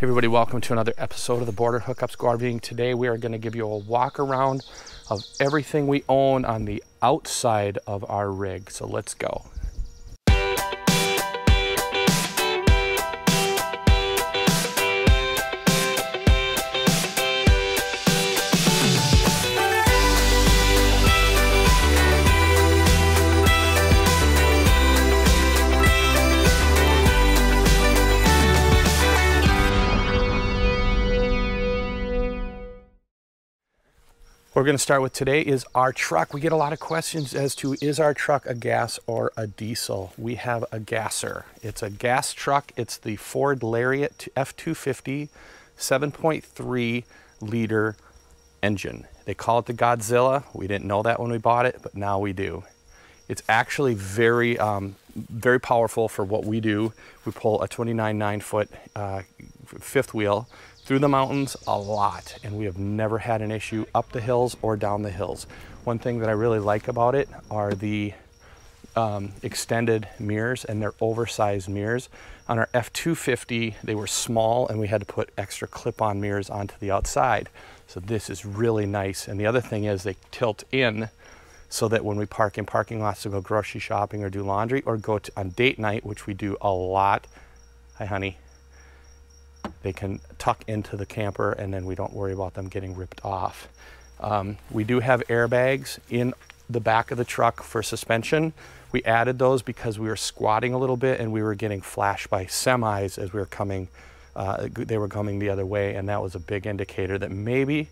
Everybody, welcome to another episode of the Border Hookups RVing. Today we are going to give you a walk around of everything we own on the outside of our rig. So let's go. What we're going to start with today is our truck. We get a lot of questions as to, is our truck a gas or a diesel? We have a gasser. It's a gas truck. It's the Ford Lariat F250 7.3 liter engine. They call it the Godzilla. We didn't know that when we bought it, but now we do. It's actually very powerful for what we do. We pull a 29 9-foot fifth wheel through the mountains a lot, and we have never had an issue up the hills or down the hills. One thing that I really like about it are the extended mirrors, and they're oversized mirrors. On our F250, they were small, and we had to put extra clip-on mirrors onto the outside. So this is really nice. And the other thing is they tilt in so that when we park in parking lots to go grocery shopping or do laundry or go on date night, which we do a lot. Hi, honey. They can tuck into the camper, and then we don't worry about them getting ripped off. We do have airbags in the back of the truck for suspension. We added those because we were squatting a little bit and we were getting flashed by semis as we were coming. They were coming the other way, and that was a big indicator that maybe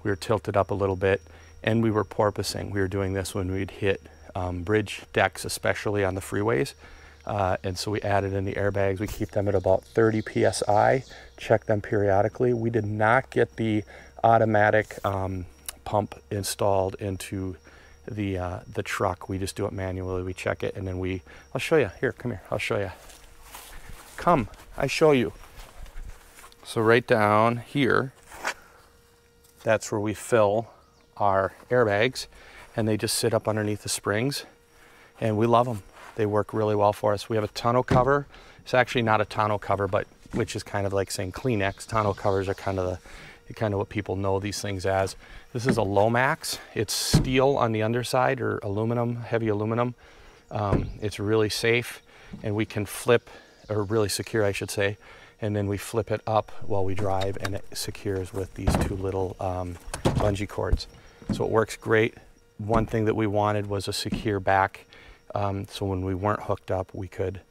we were tilted up a little bit and we were porpoising. We were doing this when we'd hit bridge decks, especially on the freeways. And so we added in the airbags. We keep them at about 30 PSI, check them periodically. We did not get the automatic pump installed into the truck. We just do it manually. We check it, and then I'll show you. Here, come here, I'll show you. Come, I show you. So right down here, that's where we fill our airbags, and they just sit up underneath the springs, and we love them. They work really well for us. We have a tonneau cover. It's actually not a tonneau cover, but which is kind of like saying Kleenex. Tonneau covers are kind of what people know these things as. This is a Lomax. It's steel on the underside, or aluminum, heavy aluminum. It's really safe, and we can flip, or really secure, I should say. And then we flip it up while we drive, and it secures with these two little bungee cords. So it works great. One thing that we wanted was a secure back. So when we weren't hooked up, we could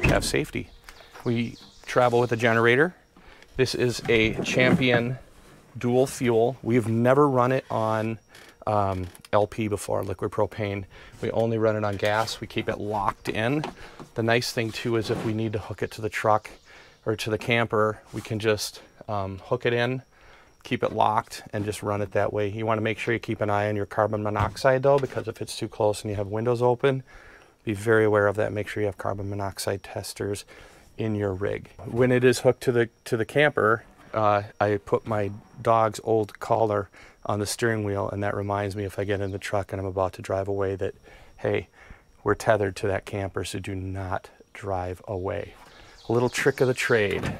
have safety. We travel with a generator. This is a Champion dual fuel. We've never run it on LP before, liquid propane. We only run it on gas. We keep it locked in. The nice thing too is if we need to hook it to the truck or to the camper, we can just hook it in, keep it locked, and just run it that way. You want to make sure you keep an eye on your carbon monoxide though, because if it's too close and you have windows open, be very aware of that. Make sure you have carbon monoxide testers in your rig. When it is hooked to the camper, I put my dog's old collar on the steering wheel, and that reminds me if I get in the truck and I'm about to drive away that, hey, we're tethered to that camper, so do not drive away. A little trick of the trade.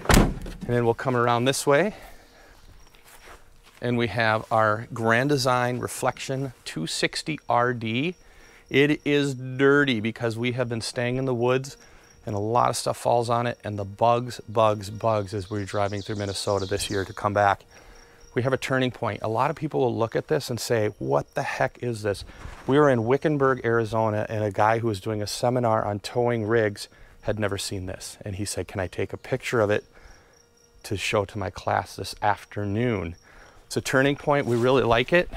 And then we'll come around this way, and we have our Grand Design Reflection 260 RD. It is dirty because we have been staying in the woods, and a lot of stuff falls on it, and the bugs as we're driving through Minnesota this year to come back. We have a turning point. A lot of people will look at this and say, what the heck is this? We were in Wickenburg, Arizona, and a guy who was doing a seminar on towing rigs had never seen this. And he said, can I take a picture of it to show to my class this afternoon? It's a turning point. We really like it.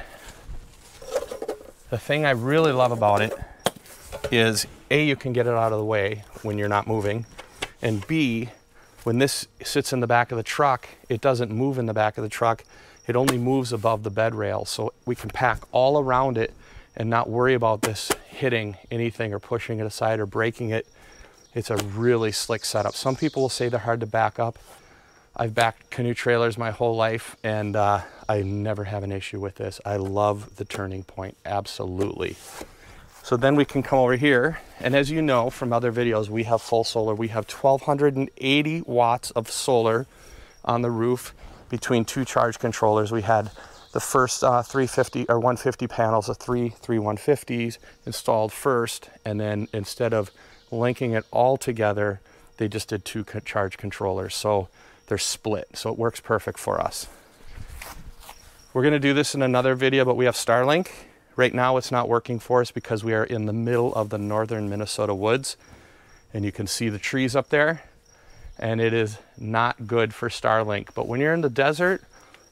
The thing I really love about it is A, you can get it out of the way when you're not moving, and B, when this sits in the back of the truck, it doesn't move in the back of the truck. It only moves above the bed rail, so we can pack all around it and not worry about this hitting anything or pushing it aside or breaking it. It's a really slick setup. Some people will say they're hard to back up. I've backed canoe trailers my whole life, and I never have an issue with this. I love the turning point, absolutely. So then we can come over here, and as you know from other videos, we have full solar. We have 1,280 watts of solar on the roof between 2 charge controllers. We had the first 350 or 150 panels, the three 150s installed first, and then instead of linking it all together, they just did 2 charge controllers. So they're split, so it works perfect for us. We're gonna do this in another video, but we have Starlink. Right now it's not working for us because we are in the middle of the northern Minnesota woods, and you can see the trees up there, and it is not good for Starlink. But when you're in the desert,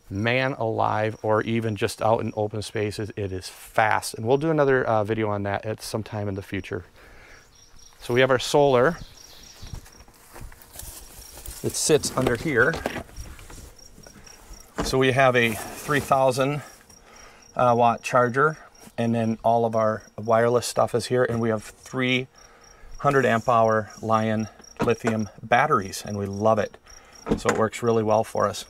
man alive, or even just out in open spaces, it is fast. And we'll do another video on that at some time in the future. So we have our solar. It sits under here. So we have a 3,000 watt charger, and then all of our wireless stuff is here, and we have 300 amp hour Lion lithium batteries, and we love it. So it works really well for us.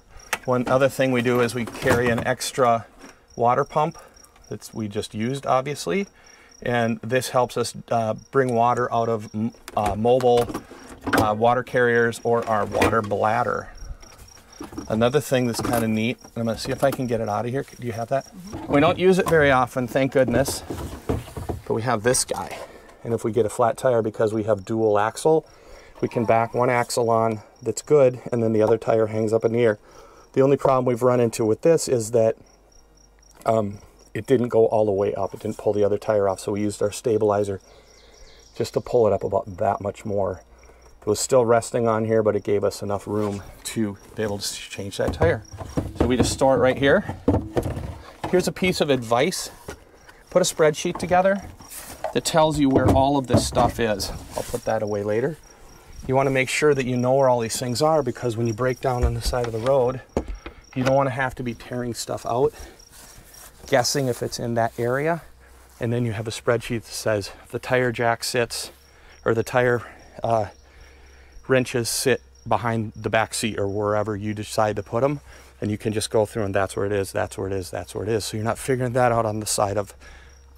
One other thing we do is we carry an extra water pump that we just used, obviously, and this helps us bring water out of mobile water carriers or our water bladder. Another thing that's kind of neat, I'm going to see if I can get it out of here. Do you have that? Mm-hmm. We don't use it very often, thank goodness, but we have this guy. And if we get a flat tire, because we have dual axle, we can back one axle on that's good, and then the other tire hangs up in the air. The only problem we've run into with this is that it didn't go all the way up. It didn't pull the other tire off, so we used our stabilizer just to pull it up about that much more. It was still resting on here, but it gave us enough room to be able to change that tire. So we just store it right here. Here's a piece of advice. Put a spreadsheet together that tells you where all of this stuff is. I'll put that away later. You want to make sure that you know where all these things are, because when you break down on the side of the road, you don't want to have to be tearing stuff out, guessing if it's in that area. And then you have a spreadsheet that says the tire jack sits, or the tire wrenches sit behind the back seat or wherever you decide to put them, and you can just go through and that's where it is, that's where it is, that's where it is. So you're not figuring that out on the side of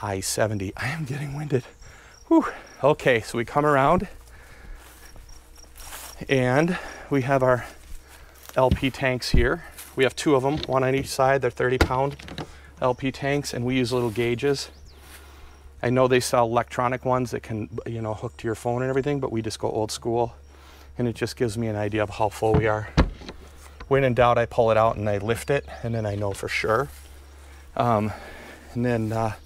I-70. I am getting winded. Whew. Okay, so we come around and we have our LP tanks here. We have 2 of them, one on each side. They're 30-pound LP tanks, and we use little gauges. I know they sell electronic ones that can, you know, hook to your phone and everything, but we just go old school. And it just gives me an idea of how full we are. When in doubt, I pull it out and I lift it, and then I know for sure. And then our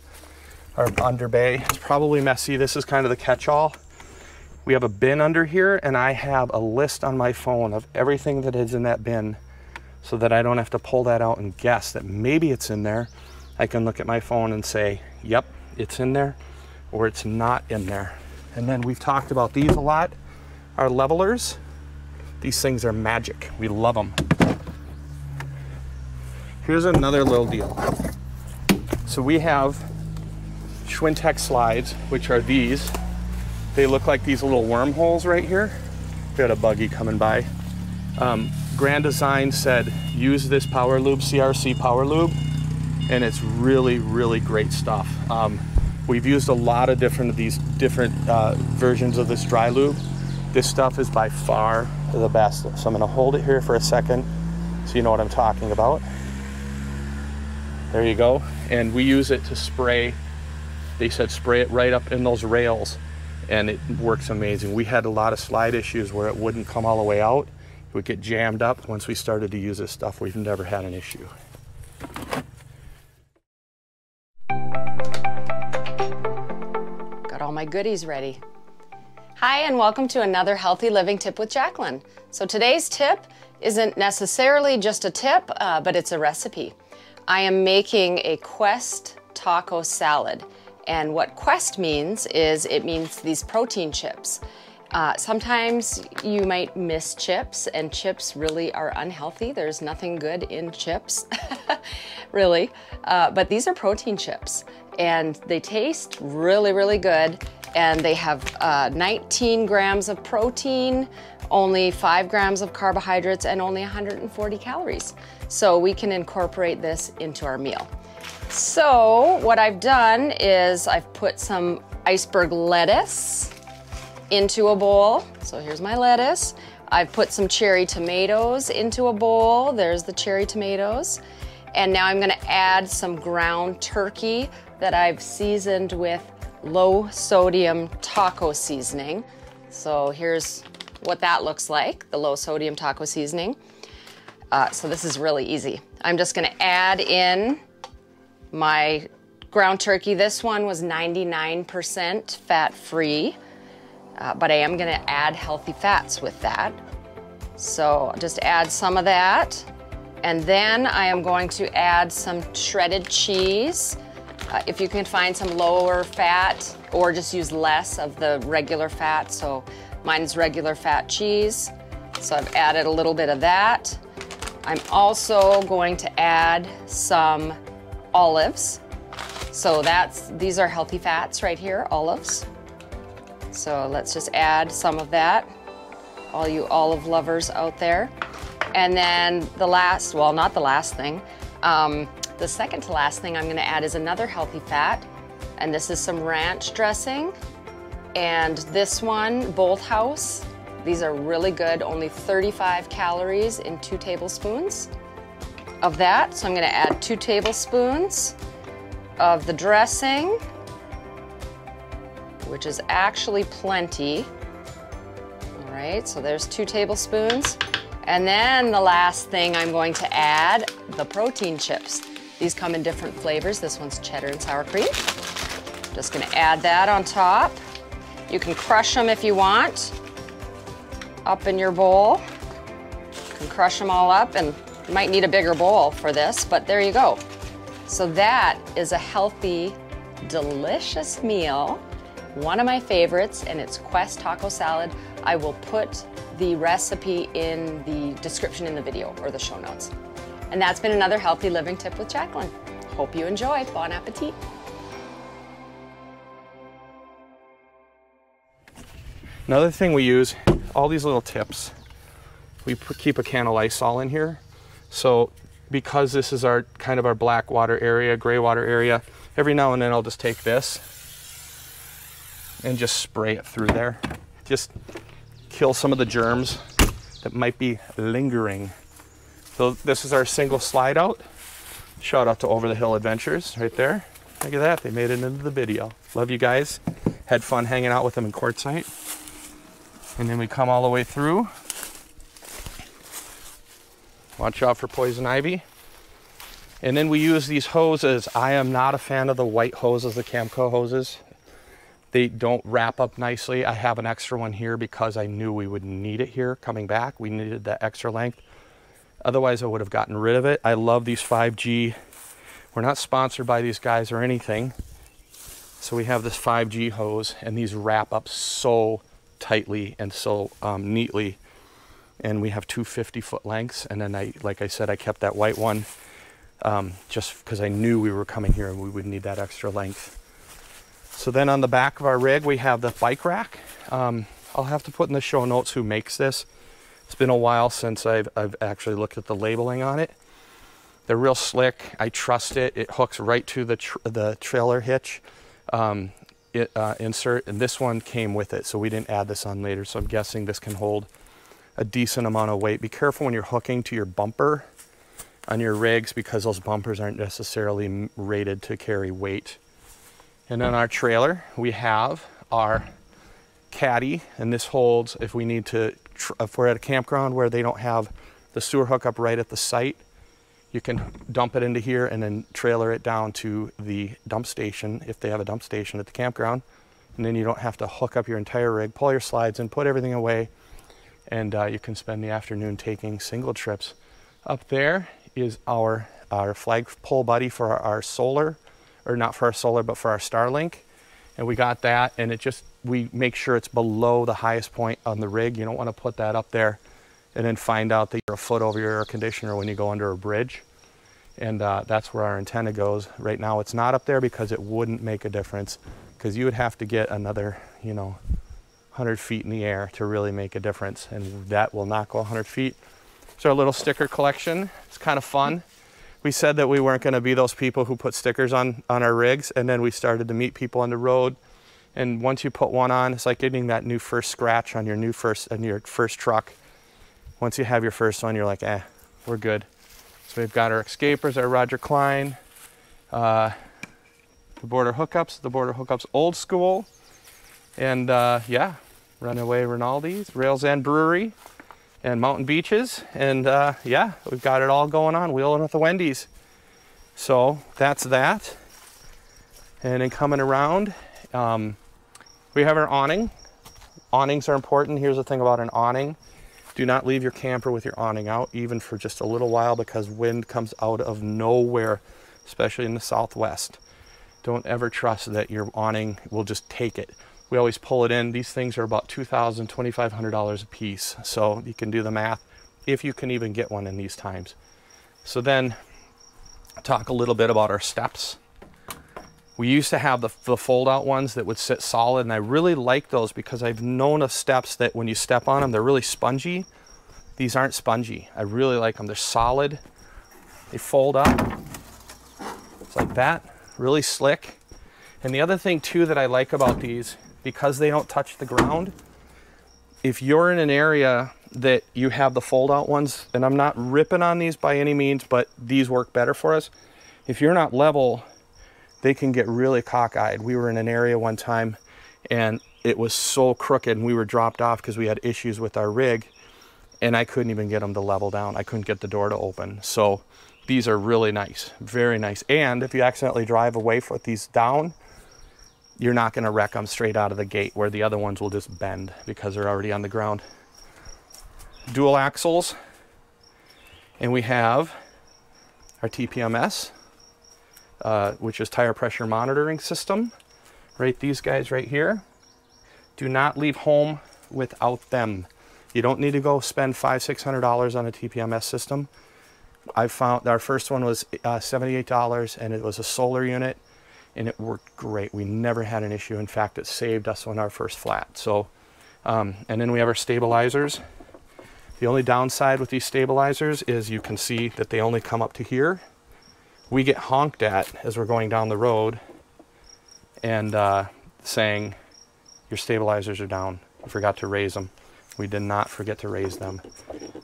under bay is probably messy. This is kind of the catch-all. We have a bin under here, and I have a list on my phone of everything that is in that bin, so that I don't have to pull that out and guess that maybe it's in there. I can look at my phone and say, yep, it's in there, or it's not in there. And then we've talked about these a lot. Our levelers, these things are magic. We love them. Here's another little deal. So we have Schwintech Slides, which are these. They look like these little wormholes right here. We had a buggy coming by. Grand Design said, use this power lube, CRC power lube, and it's really, really great stuff. We've used a lot of different versions of this dry lube. This stuff is by far the best. So I'm gonna hold it here for a second so you know what I'm talking about. There you go. And we use it to spray. They said spray it right up in those rails, and it works amazing. We had a lot of slide issues where it wouldn't come all the way out. It would get jammed up. Once we started to use this stuff, we've never had an issue. Got all my goodies ready. Hi, and welcome to another Healthy Living Tip with Jacqueline. So today's tip isn't necessarily just a tip, but it's a recipe. I am making a Quest taco salad. And what Quest means is it means these protein chips. Sometimes you might miss chips, and chips really are unhealthy. There's nothing good in chips, really. But these are protein chips, and they taste really, really good. And they have 19 grams of protein, only 5 grams of carbohydrates, and only 140 calories. So we can incorporate this into our meal. So what I've done is I've put some iceberg lettuce into a bowl. So here's my lettuce. I've put some cherry tomatoes into a bowl. There's the cherry tomatoes. And now I'm gonna add some ground turkey that I've seasoned with low sodium taco seasoning. So here's what that looks like, the low sodium taco seasoning. So this is really easy. I'm just gonna add in my ground turkey. This one was 99% fat-free, but I am gonna add healthy fats with that. So I'll just add some of that. And then I am going to add some shredded cheese. If you can find some lower fat, or just use less of the regular fat. So mine's regular fat cheese. So I've added a little bit of that. I'm also going to add some olives. So these are healthy fats right here, olives. So let's just add some of that, all you olive lovers out there. And then the last, well, not the last thing, the second to last thing I'm gonna add is another healthy fat, and this is some ranch dressing. And this one, Bolt House, these are really good, only 35 calories in 2 tablespoons of that. So I'm gonna add 2 tablespoons of the dressing, which is actually plenty. All right, so there's 2 tablespoons. And then the last thing I'm going to add, the protein chips. These come in different flavors. This one's cheddar and sour cream. Just gonna add that on top. You can crush them if you want, up in your bowl. You can crush them all up, and you might need a bigger bowl for this, but there you go. So that is a healthy, delicious meal. One of my favorites, and it's Quest Taco Salad. I will put the recipe in the description in the video or the show notes. And that's been another Healthy Living Tip with Jacqueline. Hope you enjoy. Bon appetit. Another thing we use, all these little tips, we keep a can of Lysol in here. So because this is our kind of our black water area, gray water area, every now and then I'll just take this and just spray it through there. Just kill some of the germs that might be lingering. So this is our single slide out. Shout out to Over the Hill Adventures right there. Look at that, they made it into the video. Love you guys. Had fun hanging out with them in Quartzsite. And then we come all the way through. Watch out for poison ivy. And then we use these hoses. I am not a fan of the white hoses, the Camco hoses. They don't wrap up nicely. I have an extra one here because I knew we would need it here coming back. We needed that extra length. Otherwise, I would have gotten rid of it. I love these 5G. We're not sponsored by these guys or anything. So we have this 5G hose, and these wrap up so tightly and so neatly. And we have 2 50-foot lengths. And then like I said, I kept that white one just because I knew we were coming here and we would need that extra length. So then on the back of our rig, we have the bike rack. I'll have to put in the show notes who makes this. It's been a while since I've actually looked at the labeling on it. They're real slick. I trust it. It hooks right to the trailer hitch insert, and this one came with it, so we didn't add this on later. So I'm guessing this can hold a decent amount of weight. Be careful when you're hooking to your bumper on your rigs, because those bumpers aren't necessarily rated to carry weight. And on our trailer, we have our caddy, and this holds if we need to, if we're at a campground where they don't have the sewer hookup right at the site, you can dump it into here and then trailer it down to the dump station if they have a dump station at the campground. And then you don't have to hook up your entire rig, pull your slides in, put everything away, and you can spend the afternoon taking single trips. Up there is our flagpole buddy for our solar, or not for our solar, but for our Starlink. And we got that, and we make sure it's below the highest point on the rig. You don't want to put that up there and then find out that you're a foot over your air conditioner when you go under a bridge. And that's where our antenna goes. Right now it's not up there because it wouldn't make a difference, because you would have to get another, 100 feet in the air to really make a difference, and that will not go 100 feet. So our little sticker collection, it's kind of fun. We said that we weren't going to be those people who put stickers on our rigs, and then we started to meet people on the road, And once you put one on, it's like getting that new first scratch on your first truck. Once you have your first one, you're like, we're good. So we've got our escapers, our Roger Klein, the Border Hookups Old School, and yeah, Runaway Rinaldi's, Rails End Brewery, and Mountain Beaches, and yeah, we've got it all going on, wheeling with the Wendy's. So that's that. And then coming around, we have our awning. Awnings are important. Here's the thing about an awning. Do not leave your camper with your awning out, even for just a little while, because wind comes out of nowhere, especially in the Southwest. Don't ever trust that your awning will just take it. We always pull it in. These things are about $2,000, $2,500 a piece. So you can do the math if you can even get one in these times. So then talk a little bit about our steps. We used to have the fold out ones that would sit solid, and I really like those because I've known of steps that when you step on them, they're really spongy. These aren't spongy. I really like them. They're solid. They fold up. It's like that, really slick. And the other thing too that I like about these, because they don't touch the ground, if you're in an area that you have the fold out ones, and I'm not ripping on these by any means, but these work better for us. If you're not level, they can get really cockeyed. We were in an area one time and it was so crooked, and we were dropped off because we had issues with our rig, and I couldn't even get them to level down. I couldn't get the door to open. So these are really nice, very nice. And if you accidentally drive away with these down, you're not gonna wreck them straight out of the gate, where the other ones will just bend because they're already on the ground. Dual axles, and we have our TPMS, which is tire pressure monitoring system. Right, these guys right here. Do not leave home without them. You don't need to go spend $500–600 on a TPMS system. I found our first one was $78, and it was a solar unit, and it worked great. We never had an issue. In fact, it saved us on our first flat. So, and then we have our stabilizers. The only downside with these stabilizers is you can see that they only come up to here. We get honked at as we're going down the road and saying, your stabilizers are down. You forgot to raise them. We did not forget to raise them.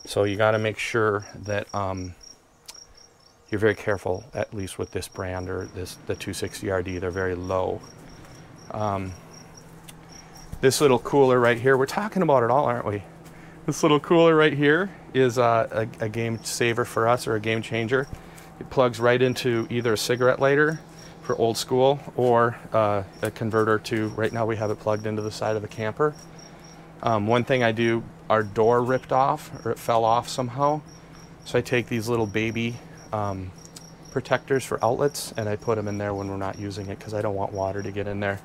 So you got to make sure that you're very careful, at least with this brand or the 260RD. They're very low. This little cooler right here, we're talking about it all, aren't we? This little cooler right here is a game saver for us, or a game changer. It plugs right into either a cigarette lighter for old school, or a converter to, right now we have it plugged into the side of the camper. One thing I do, our door ripped off, or it fell off somehow. So I take these little baby protectors for outlets, and I put them in there when we're not using it, because I don't want water to get in there.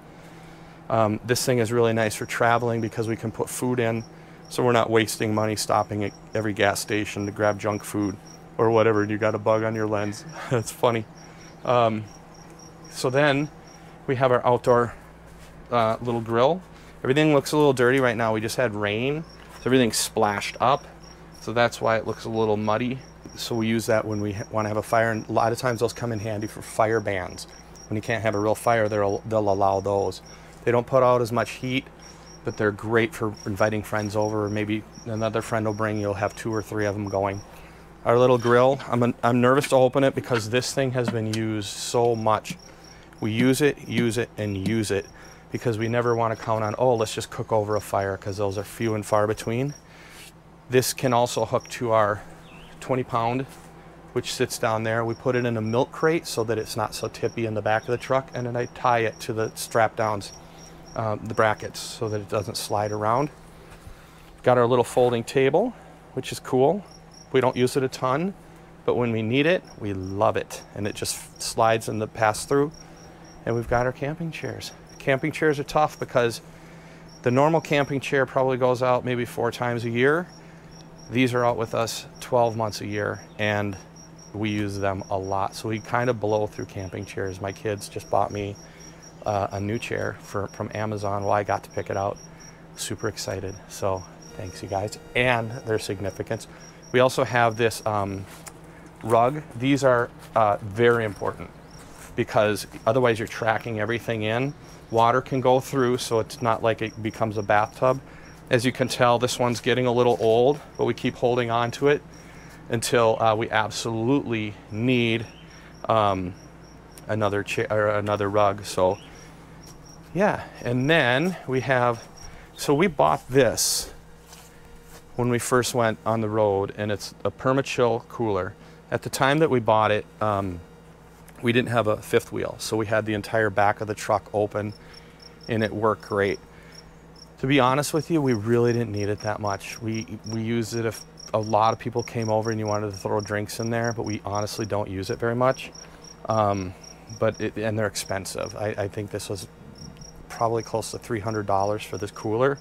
This thing is really nice for traveling because we can put food in, so we're not wasting money stopping at every gas station to grab junk food or whatever, and you got a bug on your lens. That's funny. So then we have our outdoor little grill. Everything looks a little dirty right now. We just had rain, so everything's splashed up. So that's why it looks a little muddy. So we use that when we want to have a fire, and a lot of times those come in handy for fire bans. When you can't have a real fire, they'll allow those. They don't put out as much heat, but they're great for inviting friends over. Maybe another friend will bring, you'll have 2 or 3 of them going. Our little grill, I'm nervous to open it because this thing has been used so much. We use it, and use it, because we never want to count on, oh, let's just cook over a fire, because those are few and far between. This can also hook to our 20-pound, which sits down there. We put it in a milk crate so that it's not so tippy in the back of the truck, and then I tie it to the strap downs, the brackets, so that it doesn't slide around. Got our little folding table, which is cool. We don't use it a ton, but when we need it, we love it, and it just slides in the pass-through. And we've got our camping chairs. Camping chairs are tough because the normal camping chair probably goes out maybe 4 times a year. These are out with us 12 months a year, and we use them a lot. So we kind of blow through camping chairs. My kids just bought me a new chair from Amazon. Well, I got to pick it out. Super excited. So thanks, you guys, and their significance. We also have this rug. These are very important, because otherwise you're tracking everything in. water can go through, so it's not like it becomes a bathtub. As you can tell, this one's getting a little old, but we keep holding on to it until we absolutely need another chair or another rug. So yeah, and then we have, so we bought this when we first went on the road, and it's a PermaChill cooler. At the time that we bought it, we didn't have a fifth wheel, so we had the entire back of the truck open, and it worked great. To be honest with you, we really didn't need it that much. We used it if a lot of people came over and you wanted to throw drinks in there, but we honestly don't use it very much. And they're expensive. I think this was probably close to $300 for this cooler,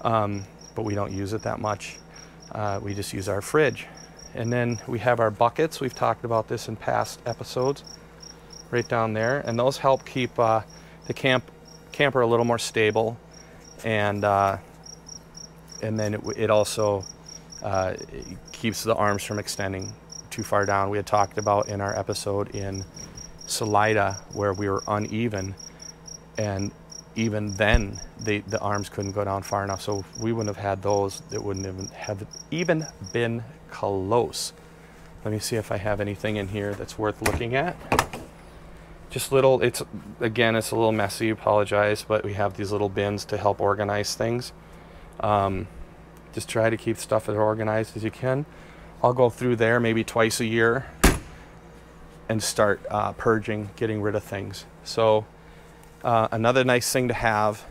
but we don't use it that much. We just use our fridge. And then we have our buckets. We've talked about this in past episodes, right down there, and those help keep the camper a little more stable, and then it also keeps the arms from extending too far down. We had talked about in our episode in Salida where we were uneven, and even then the arms couldn't go down far enough, so we wouldn't have had those. It wouldn't have even been close. Let me see if I have anything in here that's worth looking at. Just little, it's a little messy, apologize, but we have these little bins to help organize things. Just try to keep stuff as organized as you can. I'll go through there maybe twice a year and start purging, getting rid of things. So another nice thing to have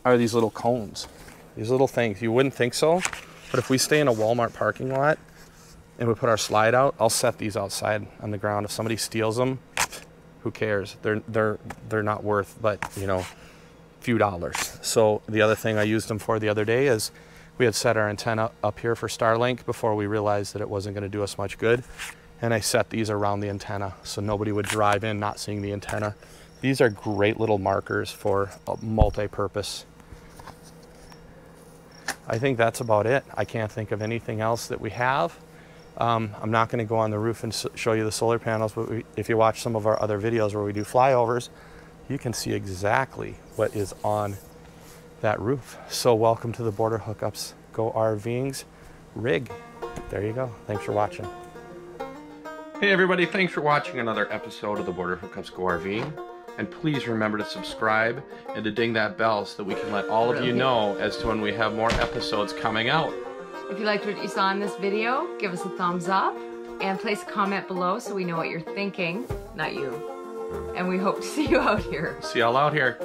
are these little cones, these little things. You wouldn't think so, but if we stay in a Walmart parking lot and we put our slide out, I'll set these outside on the ground. If somebody steals them, who cares? They're not worth, but you know, a few dollars. So the other thing I used them for the other day is we had set our antenna up here for Starlink before we realized that it wasn't going to do us much good, and I set these around the antenna so nobody would drive in not seeing the antenna. These are great little markers for multi-purpose. I think that's about it. I can't think of anything else that we have. I'm not going to go on the roof and show you the solar panels, but if you watch some of our other videos where we do flyovers, you can see exactly what is on that roof. So welcome to the Border Hookups Go RVing's rig. There you go. Thanks for watching. Hey everybody, thanks for watching another episode of the Border Hookups Go RVing. And please remember to subscribe and to ding that bell so that we can let all of you know as to when we have more episodes coming out. If you liked what you saw in this video, give us a thumbs up and place a comment below so we know what you're thinking, not you. And we hope to see you out here. See y'all out here.